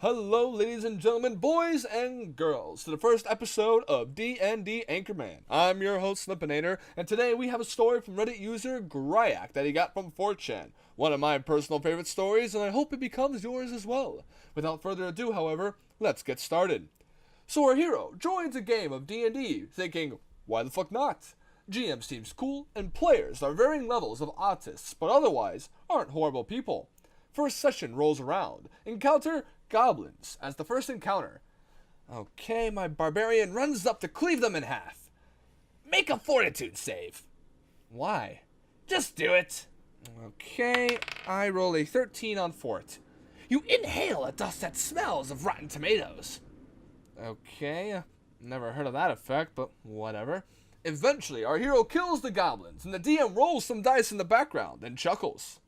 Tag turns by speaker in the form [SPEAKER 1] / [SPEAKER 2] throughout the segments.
[SPEAKER 1] Hello, ladies and gentlemen, boys and girls, to the first episode of DnD Anchorman. I'm your host, Slippinator, and today we have a story from Reddit user Gryak that he got from 4chan. One of my personal favorite stories, and I hope it becomes yours as well. Without further ado, however, let's get started. So our hero joins a game of D&D, thinking, why the fuck not? GM seems cool, and players are varying levels of autists, but otherwise aren't horrible people. First session rolls around. Encounter Goblins as the first encounter. Okay, my barbarian runs up to cleave them in half.
[SPEAKER 2] Make a fortitude save.
[SPEAKER 1] Why?
[SPEAKER 2] Just do it.
[SPEAKER 1] Okay, I roll a 13 on fort.
[SPEAKER 2] You inhale a dust that smells of rotten tomatoes.
[SPEAKER 1] Okay, never heard of that effect, but whatever. Eventually, our hero kills the goblins, and the DM rolls some dice in the background and chuckles.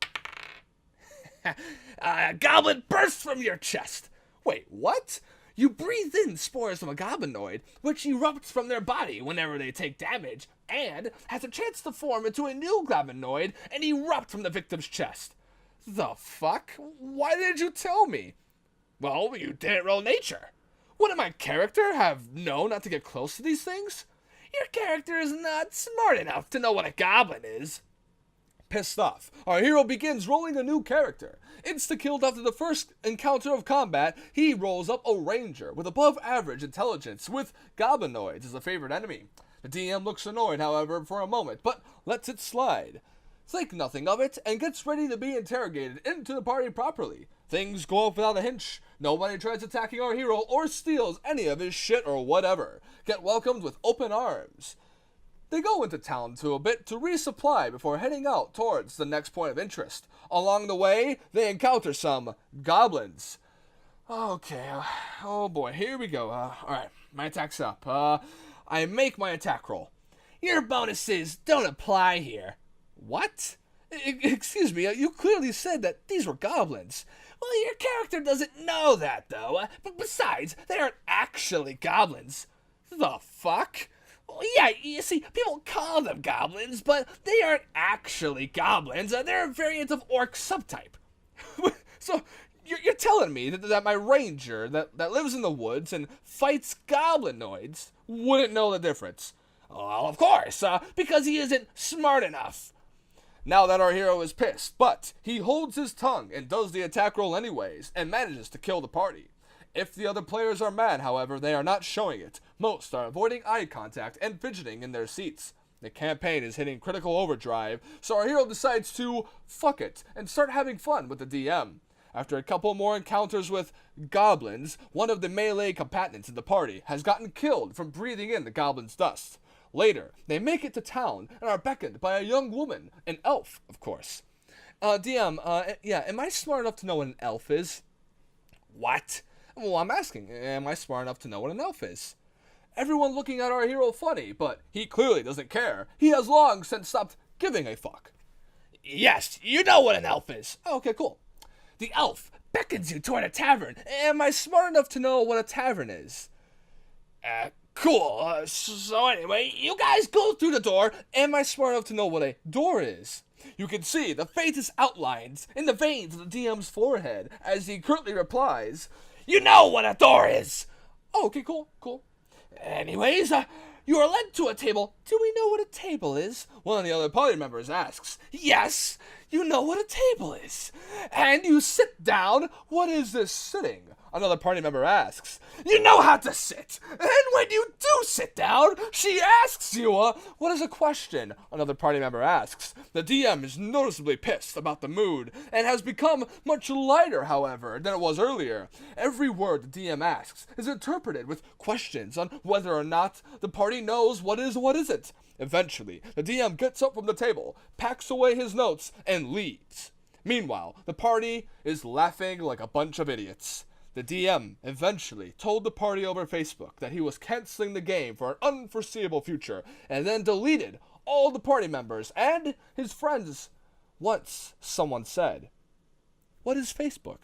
[SPEAKER 2] A goblin bursts from your chest.
[SPEAKER 1] Wait, what?
[SPEAKER 2] You breathe in spores of a goblinoid, which erupts from their body whenever they take damage, and has a chance to form into a new goblinoid and erupt from the victim's chest.
[SPEAKER 1] The fuck? Why did you tell me?
[SPEAKER 2] Well, you didn't roll nature.
[SPEAKER 1] Wouldn't my character have known not to get close to these things?
[SPEAKER 2] Your character is not smart enough to know what a goblin is.
[SPEAKER 1] Pissed off, our hero begins rolling a new character. Insta-killed after the first encounter of combat, he rolls up a ranger with above average intelligence with goblinoids as a favorite enemy. The DM looks annoyed, however, for a moment, but lets it slide. Think nothing of it, and gets ready to be interrogated into the party properly. Things go off without a hitch. Nobody tries attacking our hero or steals any of his shit or whatever. Get welcomed with open arms. They go into town a bit to resupply before heading out towards the next point of interest. Along the way, they encounter some goblins. Okay, oh boy, here we go. Alright, my attack's up. I make my attack roll.
[SPEAKER 2] Your bonuses don't apply here.
[SPEAKER 1] What? Excuse me, you clearly said that these were goblins.
[SPEAKER 2] Well, your character doesn't know that, though. But besides, they aren't actually goblins.
[SPEAKER 1] The fuck?
[SPEAKER 2] Well, yeah, you see, people call them goblins, but they aren't actually goblins. They're a variant of orc subtype.
[SPEAKER 1] So, you're telling me that my ranger that lives in the woods and fights goblinoids wouldn't know the difference?
[SPEAKER 2] Well, of course, because he isn't smart enough.
[SPEAKER 1] Now that our hero is pissed, but he holds his tongue and does the attack roll anyways, and manages to kill the party. If the other players are mad, however, they are not showing it. Most are avoiding eye contact and fidgeting in their seats. The campaign is hitting critical overdrive, so our hero decides to fuck it and start having fun with the DM. After a couple more encounters with goblins, one of the melee combatants in the party has gotten killed from breathing in the goblin's dust. Later, they make it to town and are beckoned by a young woman, an elf, of course. DM, am I smart enough to know what an elf is?
[SPEAKER 2] What?
[SPEAKER 1] Well, I'm asking, am I smart enough to know what an elf is? Everyone looking at our hero funny, but he clearly doesn't care. He has long since stopped giving a fuck.
[SPEAKER 2] Yes, you know what an elf is.
[SPEAKER 1] Oh, okay, cool.
[SPEAKER 2] The elf beckons you toward a tavern.
[SPEAKER 1] Am I smart enough to know what a tavern is?
[SPEAKER 2] Cool. So anyway, you guys go through the door.
[SPEAKER 1] Am I smart enough to know what a door is?
[SPEAKER 2] You can see the faintest outlines in the veins of the DM's forehead as he curtly replies, "You know what a door is."
[SPEAKER 1] Oh, okay, cool.
[SPEAKER 2] Anyways, you are led to a table.
[SPEAKER 1] Do we know what a table is? One of the other party members asks.
[SPEAKER 2] Yes, you know what a table is.
[SPEAKER 1] And you sit down. What is this sitting? Another party member asks.
[SPEAKER 2] You know how to sit. And when you do sit down, she asks you,
[SPEAKER 1] what is a question? Another party member asks. The DM is noticeably pissed about the mood and has become much lighter, however, than it was earlier. Every word the DM asks is interpreted with questions on whether or not the party knows what is what isn't. Eventually, the DM gets up from the table, packs away his notes, and leaves. Meanwhile, the party is laughing like a bunch of idiots. The DM eventually told the party over Facebook that he was canceling the game for an unforeseeable future, and then deleted all the party members and his friends once someone said, "What is Facebook?"